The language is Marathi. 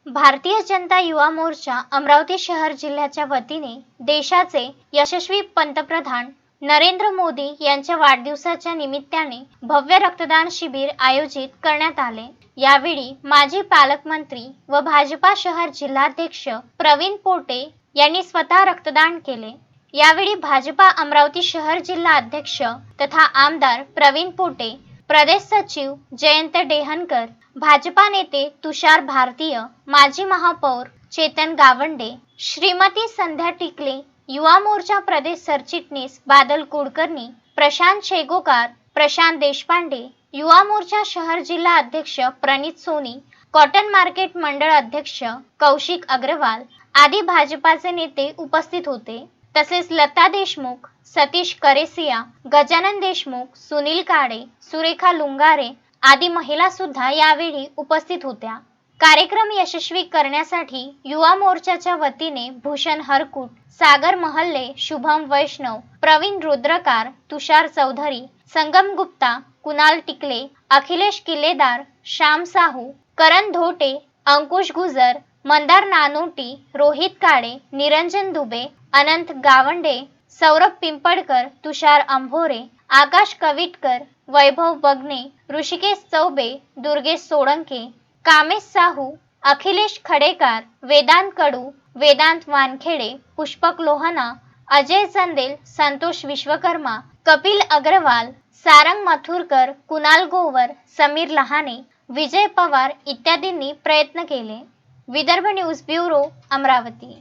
भारतीय जनता युवा मोर्चा अमरावती शहर जिल्ह्याच्या वतीने देशाचे यशस्वी पंतप्रधान नरेंद्र मोदी यांच्या वाढदिवसाच्या निमित्ताने भव्य रक्तदान शिबिर आयोजित करण्यात आले। यावेळी माजी पालकमंत्री व भाजपा शहर जिल्हाध्यक्ष प्रवीण पोटे यांनी स्वतः रक्तदान केले। यावेळी भाजपा अमरावती शहर जिल्हा अध्यक्ष तथा आमदार प्रवीण पोटे, प्रदेश सचिव जयंत डेहनकर, भाजपा नेते तुषार भारतीय, माजी महापौर चेतन गावंडे, श्रीमती संध्या टिकले, युवा मोर्चा प्रदेश सरचिटणीस बादल कुलकर्णी, प्रशांत शेगोकार, प्रशांत देशपांडे, युवा मोर्चा शहर जिल्हा अध्यक्ष प्रणित सोनी, कॉटन मार्केट मंडळ अध्यक्ष कौशिक अग्रवाल आदी भाजपाचे नेते उपस्थित होते। तसेच लता देशमुख, सतीश करेसिया, गजानन देशमुख, सुनील काळे, सुरेखा लुंगारे आदी महिला सुद्धा यावेळी उपस्थित होत्या। कार्यक्रम यशस्वी करण्यासाठी युवा मोर्चाच्या वतीने भूषण हरकुट, सागर महल्ले, शुभम वैष्णव, प्रवीण रुद्रकार, तुषार चौधरी, संगम गुप्ता, कुणाल टिकले, अखिलेश किल्लेदार, श्याम साहू, करण धोटे, अंकुश गुजर, मंदार नानोटी, रोहित काळे, निरंजन दुबे, अनंत गावंडे, सौरभ पिंपळकर, तुषार अंभोरे, आकाश कविटकर, वैभव बगने, ऋषिकेश चौबे, दुर्गेश सोळंके, कामेश साहू, अखिलेश खडेकार, वेदांत कडू, वेदांत वानखेडे, पुष्पक लोहना, अजय चंदेल, संतोष विश्वकर्मा, कपिल अग्रवाल, सारंग मथुरकर, कुणाल गोवर, समीर लहाने, विजय पवार इत्यादींनी प्रयत्न केले। Vidarbha news bureau, Amravati.